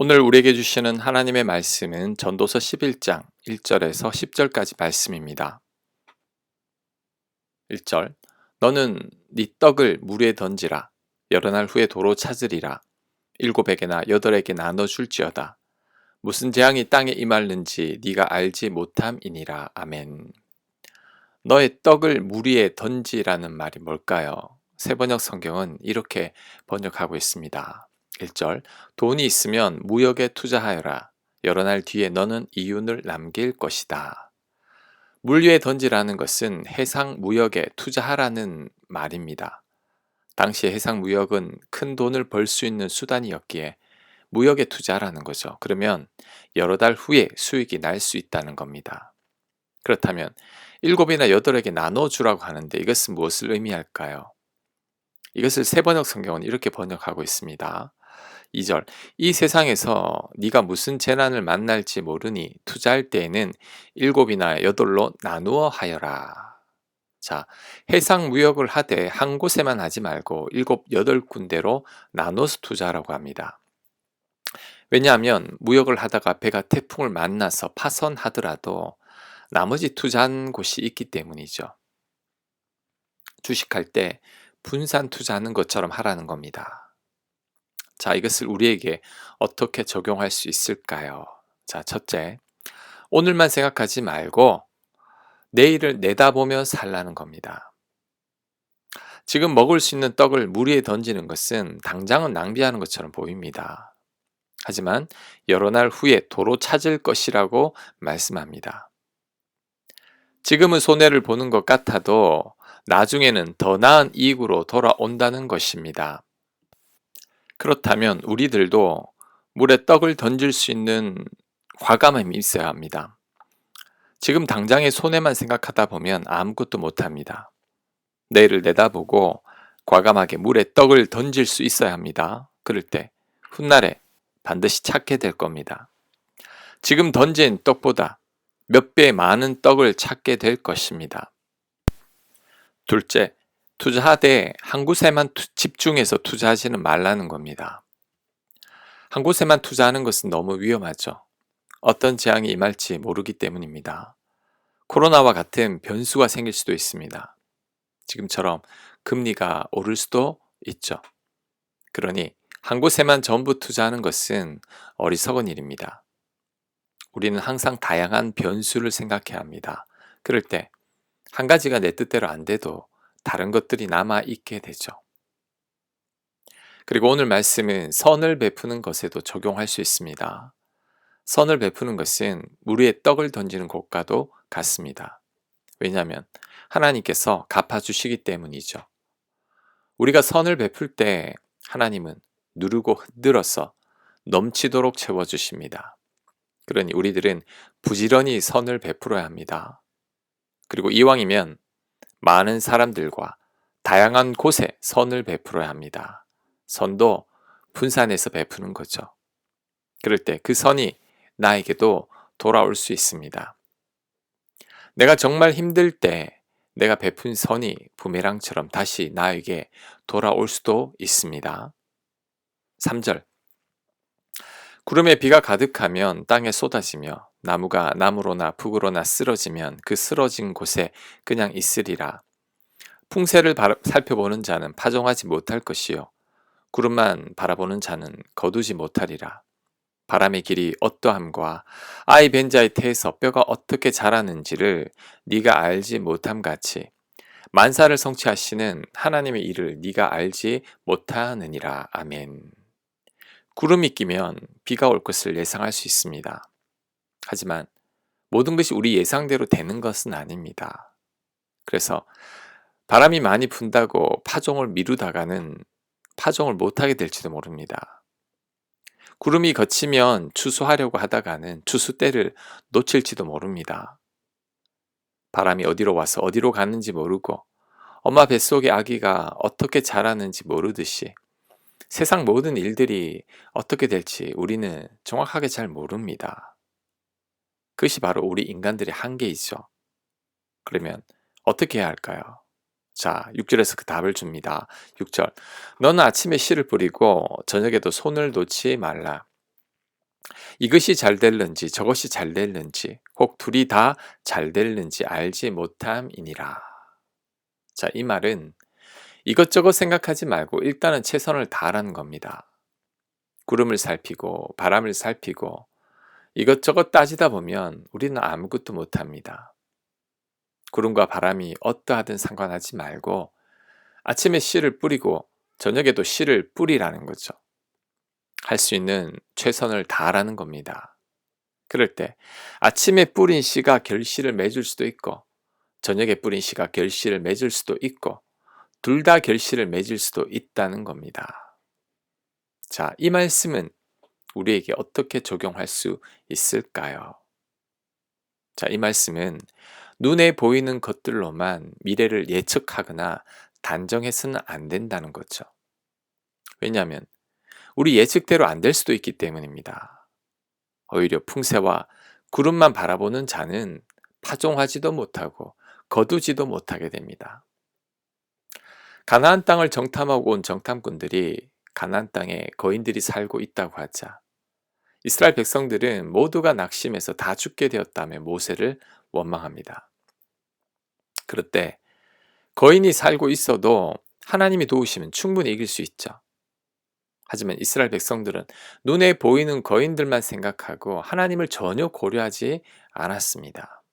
오늘 우리에게 주시는 하나님의 말씀은 전도서 11장 1절에서 10절까지 말씀입니다. 1절 너는 네 떡을 물 위에 던지라. 여러 날 후에 도로 찾으리라. 7에게나 8에게 나눠 줄지어다. 무슨 재앙이 땅에 임할는지 네가 알지 못함이니라. 아멘. 너의 떡을 물 위에 던지라는 말이 뭘까요? 새번역 성경은 이렇게 번역하고 있습니다. 1절 돈이 있으면 무역에 투자하여라. 여러 날 뒤에 너는 이윤을 남길 것이다. 물 위에 던지라는 것은 해상 무역에 투자하라는 말입니다. 당시 해상 무역은 큰 돈을 벌 수 있는 수단이었기에 무역에 투자하라는 거죠. 그러면 여러 달 후에 수익이 날 수 있다는 겁니다. 그렇다면 7이나 8에게 나눠주라고 하는데 이것은 무엇을 의미할까요? 이것을 새번역 성경은 이렇게 번역하고 있습니다. 2절 이 세상에서 네가 무슨 재난을 만날지 모르니 투자할 때에는 7이나 8로 나누어 하여라. 자, 해상 무역을 하되 한 곳에만 하지 말고 7, 8군데로 나눠서 투자하라고 합니다. 왜냐하면 무역을 하다가 배가 태풍을 만나서 파손하더라도 나머지 투자한 곳이 있기 때문이죠. 주식할 때 분산 투자하는 것처럼 하라는 겁니다. 자, 이것을 우리에게 어떻게 적용할 수 있을까요? 자, 첫째, 오늘만 생각하지 말고 내일을 내다보며 살라는 겁니다. 지금 먹을 수 있는 떡을 물 위에 던지는 것은 당장은 낭비하는 것처럼 보입니다. 하지만 여러 날 후에 도로 찾을 것이라고 말씀합니다. 지금은 손해를 보는 것 같아도 나중에는 더 나은 이익으로 돌아온다는 것입니다. 그렇다면 우리들도 물에 떡을 던질 수 있는 과감함이 있어야 합니다. 지금 당장의 손해만 생각하다 보면 아무것도 못합니다. 내일을 내다보고 과감하게 물에 떡을 던질 수 있어야 합니다. 그럴 때 훗날에 반드시 찾게 될 겁니다. 지금 던진 떡보다 몇 배 많은 떡을 찾게 될 것입니다. 둘째, 투자하되 한 곳에만 집중해서 투자하지는 말라는 겁니다. 한 곳에만 투자하는 것은 너무 위험하죠. 어떤 재앙이 임할지 모르기 때문입니다. 코로나와 같은 변수가 생길 수도 있습니다. 지금처럼 금리가 오를 수도 있죠. 그러니 한 곳에만 전부 투자하는 것은 어리석은 일입니다. 우리는 항상 다양한 변수를 생각해야 합니다. 그럴 때 한 가지가 내 뜻대로 안 돼도 다른 것들이 남아 있게 되죠. 그리고 오늘 말씀은 선을 베푸는 것에도 적용할 수 있습니다. 선을 베푸는 것은 물 위에 떡을 던지는 것과도 같습니다. 왜냐하면 하나님께서 갚아주시기 때문이죠. 우리가 선을 베풀 때 하나님은 누르고 흔들어서 넘치도록 채워주십니다. 그러니 우리들은 부지런히 선을 베풀어야 합니다. 그리고 이왕이면 많은 사람들과 다양한 곳에 선을 베풀어야 합니다. 선도 분산해서 베푸는 거죠. 그럴 때 그 선이 나에게도 돌아올 수 있습니다. 내가 정말 힘들 때 내가 베푼 선이 부메랑처럼 다시 나에게 돌아올 수도 있습니다. 3절 구름에 비가 가득하면 땅에 쏟아지며 나무가 나무로나 북으로나 쓰러지면 그 쓰러진 곳에 그냥 있으리라. 풍세를 살펴보는 자는 파종하지 못할 것이요 구름만 바라보는 자는 거두지 못하리라. 바람의 길이 어떠함과 아이 벤 자의 태에서 뼈가 어떻게 자라는지를 네가 알지 못함 같이 만사를 성취하시는 하나님의 일을 네가 알지 못하느니라. 아멘. 구름이 끼면 비가 올 것을 예상할 수 있습니다. 하지만 모든 것이 우리 예상대로 되는 것은 아닙니다. 그래서 바람이 많이 분다고 파종을 미루다가는 파종을 못하게 될지도 모릅니다. 구름이 걷히면 추수하려고 하다가는 추수 때를 놓칠지도 모릅니다. 바람이 어디로 와서 어디로 가는지 모르고 엄마 뱃속의 아기가 어떻게 자라는지 모르듯이 세상 모든 일들이 어떻게 될지 우리는 정확하게 잘 모릅니다. 그것이 바로 우리 인간들의 한계이죠. 그러면 어떻게 해야 할까요? 자, 6절에서 그 답을 줍니다. 6절 너는 아침에 씨를 뿌리고 저녁에도 손을 놓지 말라. 이것이 잘 될는지 저것이 잘 될는지 혹 둘이 다 잘 될는지 알지 못함이니라. 자, 이 말은 이것저것 생각하지 말고 일단은 최선을 다하라는 겁니다. 구름을 살피고 바람을 살피고 이것저것 따지다 보면 우리는 아무것도 못합니다. 구름과 바람이 어떠하든 상관하지 말고 아침에 씨를 뿌리고 저녁에도 씨를 뿌리라는 거죠. 할 수 있는 최선을 다하라는 겁니다. 그럴 때 아침에 뿌린 씨가 결실을 맺을 수도 있고 저녁에 뿌린 씨가 결실을 맺을 수도 있고 둘 다 결실을 맺을 수도 있다는 겁니다. 자, 이 말씀은 우리에게 어떻게 적용할 수 있을까요? 자, 이 말씀은 눈에 보이는 것들로만 미래를 예측하거나 단정해서는 안 된다는 거죠. 왜냐하면 우리 예측대로 안 될 수도 있기 때문입니다. 오히려 풍세와 구름만 바라보는 자는 파종하지도 못하고 거두지도 못하게 됩니다. 가나안 땅을 정탐하고 온 정탐꾼들이 가나안 땅에 거인들이 살고 있다고 하자 이스라엘 백성들은 모두가 낙심해서 다 죽게 되었다며 모세를 원망합니다. 그럴 때 거인이 살고 있어도 하나님이 도우시면 충분히 이길 수 있죠. 하지만 이스라엘 백성들은 눈에 보이는 거인들만 생각하고 하나님을 전혀 고려하지 않았습니다.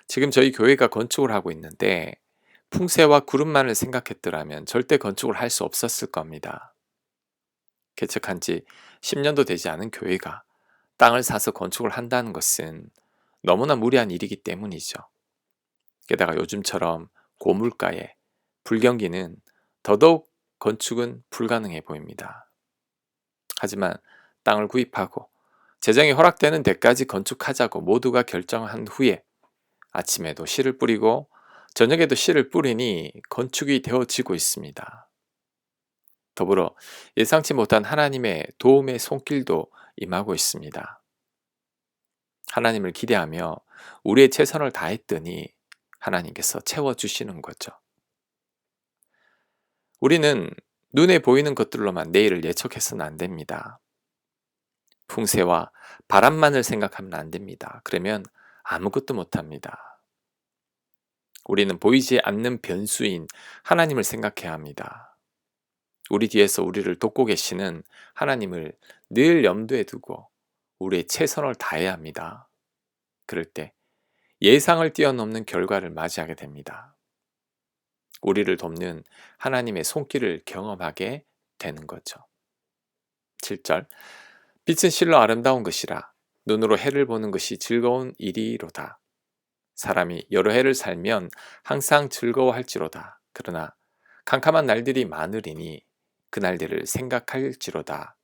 지금 저희 교회가 건축을 하고 있는데 풍세와 구름만을 생각했더라면 절대 건축을 할 수 없었을 겁니다. 개척한 지 10년도 되지 않은 교회가 땅을 사서 건축을 한다는 것은 너무나 무리한 일이기 때문이죠. 게다가 요즘처럼 고물가에 불경기는 더더욱 건축은 불가능해 보입니다. 하지만 땅을 구입하고 재정이 허락되는 데까지 건축하자고 모두가 결정한 후에 아침에도 씨를 뿌리고 저녁에도 씨를 뿌리니 건축이 되어지고 있습니다. 더불어 예상치 못한 하나님의 도움의 손길도 임하고 있습니다. 하나님을 기대하며 우리의 최선을 다했더니 하나님께서 채워주시는 거죠. 우리는 눈에 보이는 것들로만 내일을 예측해서는 안 됩니다. 풍세와 바람만을 생각하면 안 됩니다. 그러면 아무것도 못합니다. 우리는 보이지 않는 변수인 하나님을 생각해야 합니다. 우리 뒤에서 우리를 돕고 계시는 하나님을 늘 염두에 두고 우리의 최선을 다해야 합니다. 그럴 때 예상을 뛰어넘는 결과를 맞이하게 됩니다. 우리를 돕는 하나님의 손길을 경험하게 되는 거죠. 7절 빛은 실로 아름다운 것이라 눈으로 해를 보는 것이 즐거운 일이로다. 사람이 여러 해를 살면 항상 즐거워할지로다. 그러나 캄캄한 날들이 많으리니 그 날들을 생각할지로다.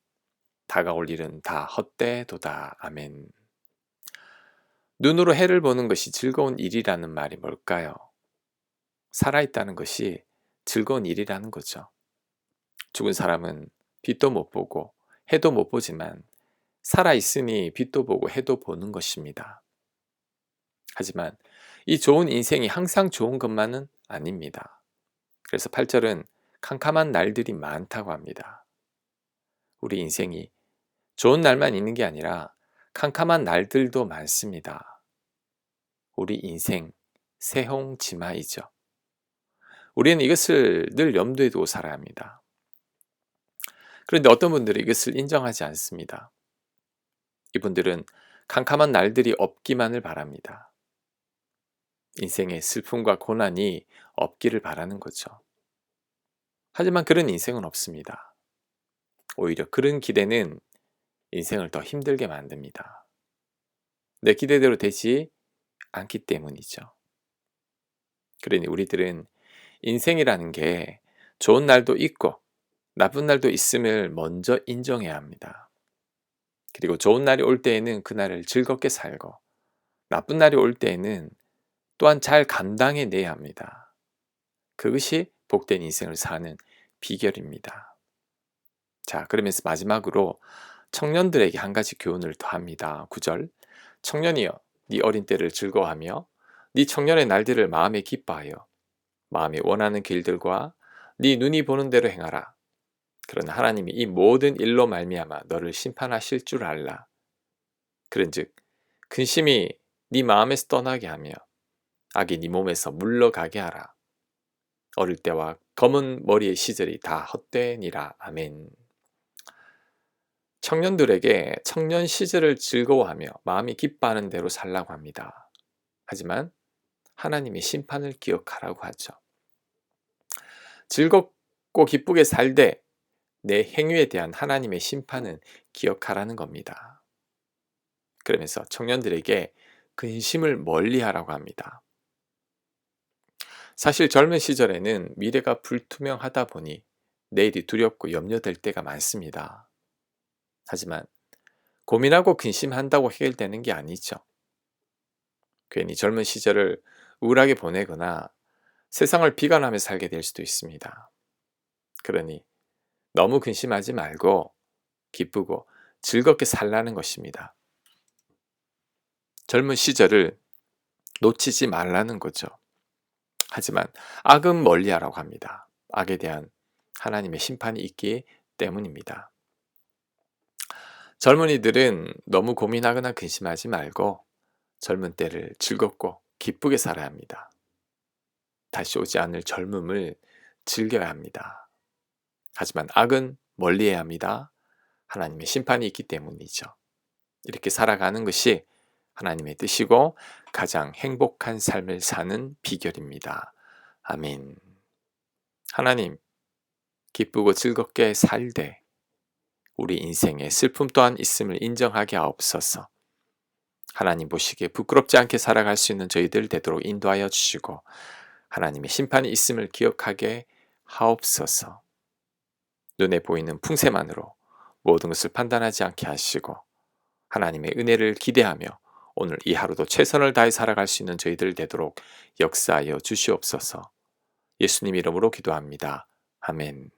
다가올 일은 다 헛되도다. 아멘. 눈으로 해를 보는 것이 즐거운 일이라는 말이 뭘까요? 살아있다는 것이 즐거운 일이라는 거죠. 죽은 사람은 빛도 못 보고 해도 못 보지만 살아있으니 빛도 보고 해도 보는 것입니다. 하지만 이 좋은 인생이 항상 좋은 것만은 아닙니다. 그래서 8절은 캄캄한 날들이 많다고 합니다. 우리 인생이 좋은 날만 있는 게 아니라 캄캄한 날들도 많습니다. 우리 인생 새홍지마이죠. 우리는 이것을 늘 염두에 두고 살아야 합니다. 그런데 어떤 분들은 이것을 인정하지 않습니다. 이분들은 캄캄한 날들이 없기만을 바랍니다. 인생의 슬픔과 고난이 없기를 바라는 거죠. 하지만 그런 인생은 없습니다. 오히려 그런 기대는 인생을 더 힘들게 만듭니다. 내 기대대로 되지 않기 때문이죠. 그러니 우리들은 인생이라는 게 좋은 날도 있고 나쁜 날도 있음을 먼저 인정해야 합니다. 그리고 좋은 날이 올 때에는 그날을 즐겁게 살고 나쁜 날이 올 때에는 또한 잘 감당해 내야 합니다. 그것이 복된 인생을 사는 비결입니다. 자, 그러면서 마지막으로 청년들에게 한 가지 교훈을 더합니다. 9절 청년이여 네 어린 때를 즐거워하며 네 청년의 날들을 마음에 기뻐하여 마음이 원하는 길들과 네 눈이 보는 대로 행하라. 그러나 하나님이 이 모든 일로 말미암아 너를 심판하실 줄 알라. 그런즉 근심이 네 마음에서 떠나게 하며 악이 네 몸에서 물러가게 하라. 어릴 때와 검은 머리의 시절이 다 헛되니라. 아멘. 청년들에게 청년 시절을 즐거워하며 마음이 기뻐하는 대로 살라고 합니다. 하지만 하나님의 심판을 기억하라고 하죠. 즐겁고 기쁘게 살되 내 행위에 대한 하나님의 심판은 기억하라는 겁니다. 그러면서 청년들에게 근심을 멀리하라고 합니다. 사실 젊은 시절에는 미래가 불투명하다 보니 내일이 두렵고 염려될 때가 많습니다. 하지만 고민하고 근심한다고 해결되는 게 아니죠. 괜히 젊은 시절을 우울하게 보내거나 세상을 비관하며 살게 될 수도 있습니다. 그러니 너무 근심하지 말고 기쁘고 즐겁게 살라는 것입니다. 젊은 시절을 놓치지 말라는 거죠. 하지만 악은 멀리하라고 합니다. 악에 대한 하나님의 심판이 있기 때문입니다. 젊은이들은 너무 고민하거나 근심하지 말고 젊은 때를 즐겁고 기쁘게 살아야 합니다. 다시 오지 않을 젊음을 즐겨야 합니다. 하지만 악은 멀리해야 합니다. 하나님의 심판이 있기 때문이죠. 이렇게 살아가는 것이 하나님의 뜻이고 가장 행복한 삶을 사는 비결입니다. 아멘. 하나님, 기쁘고 즐겁게 살되 우리 인생에 슬픔 또한 있음을 인정하게 하옵소서. 하나님 보시기에 부끄럽지 않게 살아갈 수 있는 저희들 되도록 인도하여 주시고 하나님의 심판이 있음을 기억하게 하옵소서. 눈에 보이는 풍세만으로 모든 것을 판단하지 않게 하시고 하나님의 은혜를 기대하며 오늘 이 하루도 최선을 다해 살아갈 수 있는 저희들 되도록 역사하여 주시옵소서. 예수님 이름으로 기도합니다. 아멘.